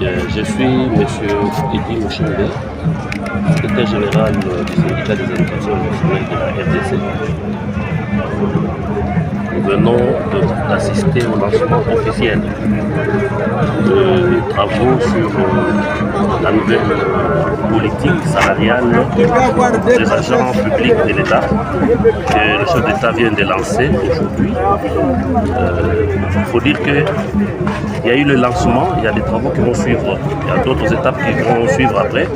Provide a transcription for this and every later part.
Je suis M. Eddy Mouchimbe, secrétaire général du syndicat des éducations nationales de la RDC. Nous venons d'assister au lancement officiel des travaux sur la nouvelle politique salariale des agents publics de l'État que le chef d'État vient de lancer aujourd'hui. Il faut dire qu'il y a eu le lancement, il y a des travaux qui vont suivre, il y a d'autres étapes qui vont suivre après.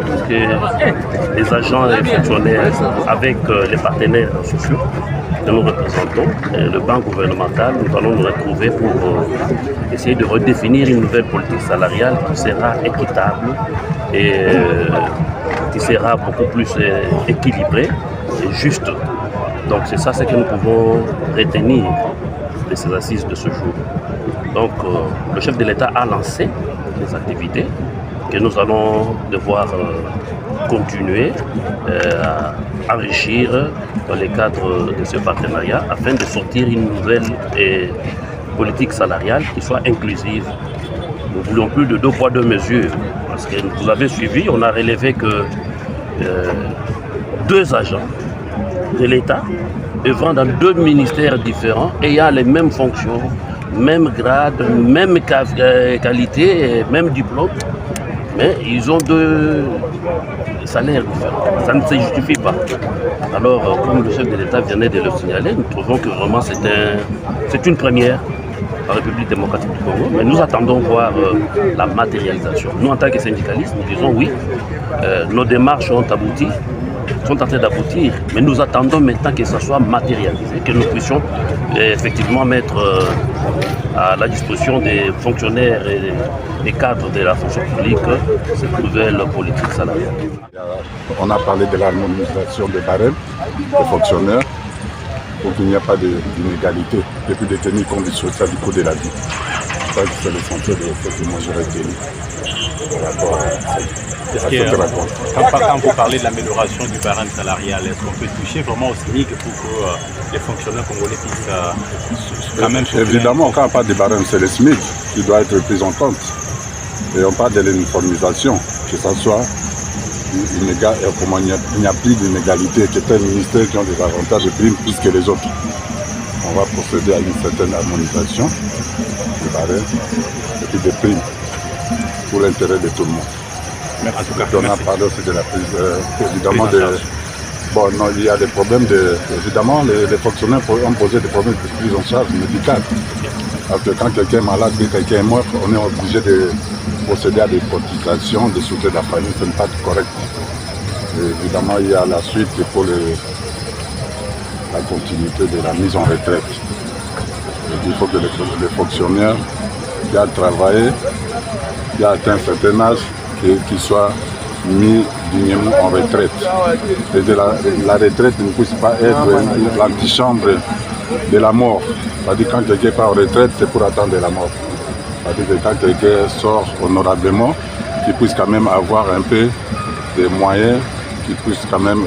Parce que les agents et fonctionnaires avec les partenaires sociaux que nous représentons, le banc gouvernemental, nous allons nous retrouver pour essayer de redéfinir une nouvelle politique salariale qui sera équitable et qui sera beaucoup plus équilibrée et juste. Donc c'est ça ce que nous pouvons retenir de ces assises de ce jour. Donc le chef de l'État a lancé des activités que nous allons devoir continuer à enrichir dans le cadre de ce partenariat afin de sortir une nouvelle politique salariale qui soit inclusive. Nous ne voulons plus de 2 poids 2 mesures parce que vous avez suivi, on a relevé que 2 agents de l'État œuvrant dans 2 ministères différents ayant les mêmes fonctions, même grade, même qualité, même diplôme, mais ils ont 2 salaires différents. Ça ne se justifie pas. Alors, comme le chef de l'État venait de le signaler, nous trouvons que vraiment c'est une première en République démocratique du Congo, mais nous attendons voir la matérialisation. Nous, en tant que syndicalistes, nous disons oui, nos démarches ont abouti, sont en train d'aboutir, mais nous attendons maintenant que ça soit matérialisé, que nous puissions effectivement mettre à la disposition des fonctionnaires et des cadres de la fonction publique cette nouvelle politique salariale. On a parlé de l'harmonisation des barèmes des fonctionnaires pour qu'il n'y ait pas d'inégalité et puis de tenir compte du social du coût de la vie. C'est l'essentiel de ce que moi j'aurais tenu par rapport à cette rencontre. Quand vous parlez de l'amélioration du barème salarial, est-ce qu'on peut toucher vraiment au SMIC pour que les fonctionnaires congolais puissent quand même... Évidemment, quand on parle de barème, c'est le SMIC qui doit être pris en compte. Et on parle de l'uniformisation, que ce soit inégal, comment il n'y a plus d'inégalité, que tel ministère qui ont des avantages et primes plus que les autres. On va procéder à une certaine harmonisation du barème et puis des primes pour l'intérêt de tout le monde. Mais en tout cas, on a parlé aussi de la prise, évidemment, bon, non, il y a des problèmes évidemment, les fonctionnaires ont posé des problèmes de prise en charge médicale. Parce que quand quelqu'un est malade, quelqu'un est mort, on est obligé de procéder à des cotisations, des soutiens de la famille, ce n'est pas correct. Et évidemment, il y a la suite pour la continuité de la mise en retraite. Il faut que les fonctionnaires qui ont travaillé, qui ont atteint un certain âge, qu'ils soient mis dignement en retraite. Et la retraite ne puisse pas être l'antichambre de la mort. C'est-à-dire quand quelqu'un part en retraite, c'est pour attendre la mort. C'est-à-dire que quand quelqu'un sort honorablement, qu'il puisse quand même avoir un peu de moyens qui puissent quand même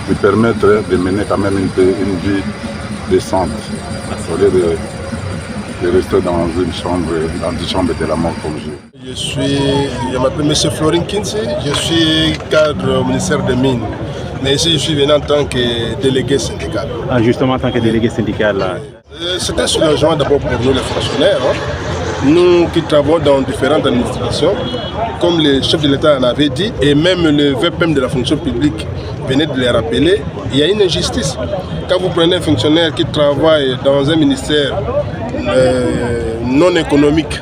lui permettre de mener quand même une vie décente. Au lieu de rester dans une chambre de la mort comme je m'appelle M. Florin Kinsey, je suis cadre au ministère des Mines. Mais ici, je suis venu en tant que délégué syndical. Ah, justement, en tant que délégué syndical. C'est un soulagement d'abord pour nous les fonctionnaires. Nous qui travaillons dans différentes administrations, comme le chef de l'État en avait dit, et même le VPM de la fonction publique venait de les rappeler, il y a une injustice. Quand vous prenez un fonctionnaire qui travaille dans un ministère non économique,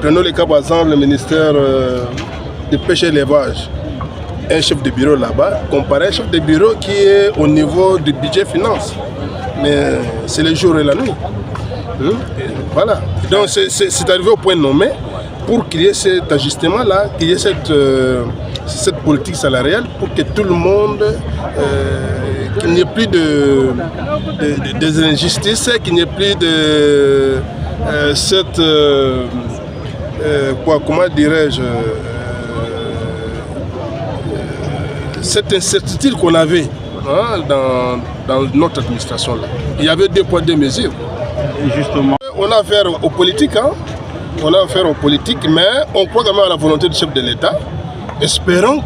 prenons le cas par exemple le ministère de pêche et l'élevage, un chef de bureau là-bas, comparé à un chef de bureau qui est au niveau du budget finance. Mais c'est le jour et la nuit. Voilà. Donc c'est arrivé au point nommé pour qu'il y ait cet ajustement-là, qu'il y ait cette politique salariale pour que tout le monde, qu'il n'y ait plus des injustices, qu'il n'y ait plus de cette, comment dirais-je, cette incertitude qu'on avait dans notre administration là. Il y avait 2 poids 2 mesures. Et justement, on a affaire aux politiques, on a affaire aux politiques, mais on croit quand même à la volonté du chef de l'État. Espérons,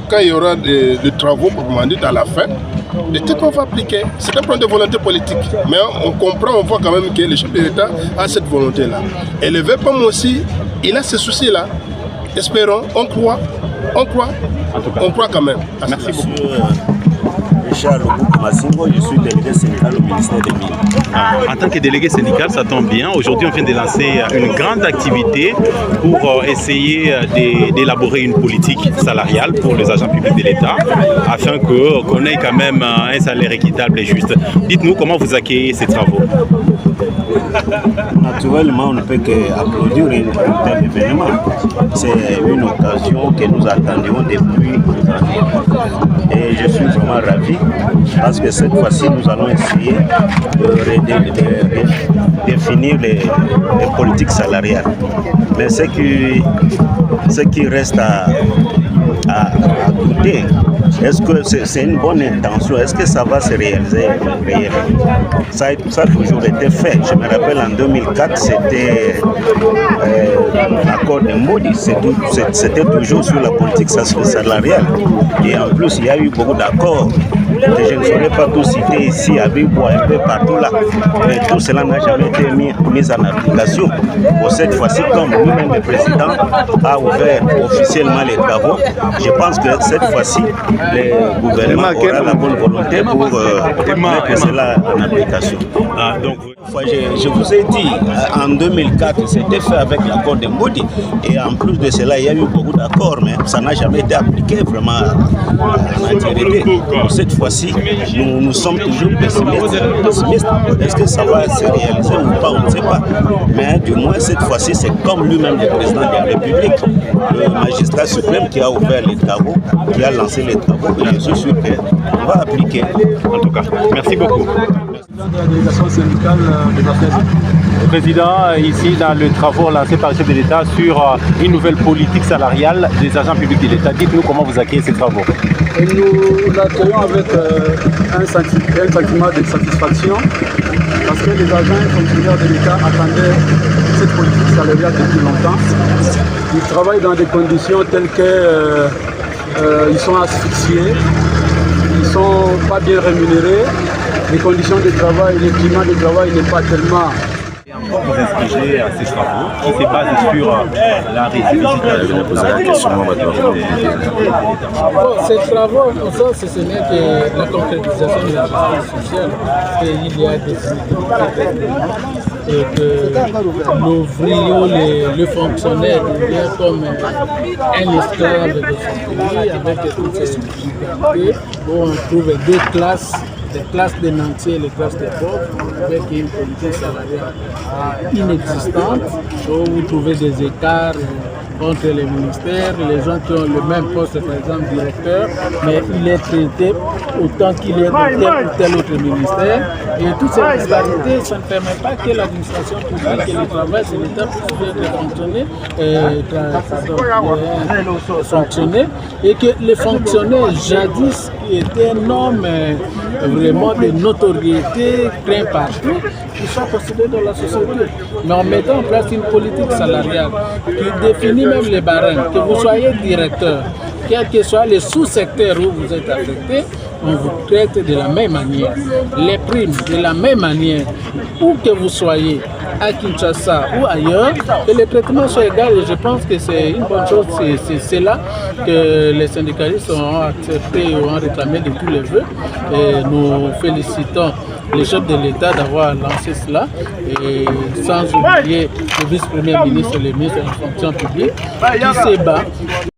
quand il y aura des travaux, proprement dit, à la fin, peut-être qu'on va appliquer. C'est un problème de volonté politique. Mais on comprend, on voit quand même que le chef de l'État a cette volonté-là. Et le VPM aussi, il a ce souci-là. Espérons, on croit quand même. Merci beaucoup. Richard Massingo, je suis délégué syndical au ministère des Mines. En tant que délégué syndical, ça tombe bien. Aujourd'hui, on vient de lancer une grande activité pour essayer d'élaborer une politique salariale pour les agents publics de l'État afin qu'on ait quand même un salaire équitable et juste. Dites-nous comment vous accueillez ces travaux. Naturellement, on ne peut qu'applaudir un tel événement. C'est une occasion que nous attendions depuis des années. Et je suis vraiment ravi parce que cette fois-ci, nous allons essayer de définir les politiques salariales. Mais ce qui reste à douter, est-ce que c'est une bonne intention? Est-ce que ça va se réaliser réellement? Ça a toujours été fait. Je me rappelle en 2004, c'était l'accord de Modi. C'était toujours sur la politique salariale. Et en plus, il y a eu beaucoup d'accords que je ne saurais pas tous citer ici, à Bibois, un peu partout là. Mais tout cela n'a jamais été mis en application. Pour cette fois-ci, comme lui-même le président a ouvert officiellement les travaux, je pense que cette fois-ci, le gouvernement aura la bonne volonté pour mettre cela en application. Donc, je vous ai dit, en 2004, c'était fait avec l'accord de Modi. Et en plus de cela, il y a eu beaucoup d'accords, mais ça n'a jamais été appliqué vraiment en entièreté. Cette fois-ci, nous sommes toujours pessimistes. Est-ce que ça va se réaliser ou pas? On ne sait pas. Mais du moins, cette fois-ci, c'est comme lui-même le président de la République, le magistrat suprême qui a ouvert les travaux, qui a lancé les travaux. Et je suis sûr qu'on va appliquer. En tout cas, merci beaucoup. De la délégation syndicale des affaires. Président, ici dans le travaux lancé par le chef de l'État sur une nouvelle politique salariale des agents publics de l'État. Dites-nous comment vous accueillez ces travaux. Et nous l'accueillons avec un sentiment de satisfaction parce que les agents et fonctionnaires de l'État attendaient cette politique salariale depuis longtemps. Ils travaillent dans des conditions telles qu'ils sont asphyxiés, ils ne sont pas bien rémunérés, les conditions de travail, le climat de travail n'est pas tellement... Vous inscrivez à ces travaux qui se basent sur la résiliation. Ces travaux, ce n'est que la concrétisation de la justice sociale, qu'il y a des et que l'ouvrier, le fonctionnaire devient comme un esclave de son pays avec toutes ces difficultés où on trouve deux classes. Les classes des nantis et les classes des pauvres, avec une politique salariale inexistante, où vous trouvez des écarts entre les ministères, les gens qui ont le même poste, par exemple directeur, mais il est traité autant qu'il est de tel ou tel autre ministère. Et toutes ces disparités, ça ne permet pas que l'administration publique et le travail de l'État puissent fonctionner et que les fonctionnaires jadis qui étaient un homme vraiment de notoriété, craint partout, qui soient considérés dans la société. Mais en mettant en place une politique salariale qui définit même les barèmes, que vous soyez directeur, quel que soit le sous-secteur où vous êtes affecté, on vous traite de la même manière. Les primes de la même manière, où que vous soyez, à Kinshasa ou ailleurs, que les traitements soient égaux. Et je pense que c'est une bonne chose, c'est là que les syndicalistes ont accepté ou ont réclamé de tous les vœux. Et nous félicitons les chefs de l'État d'avoir lancé cela, et sans oublier le vice-premier ministre et le ministre de la fonction publique qui se bat.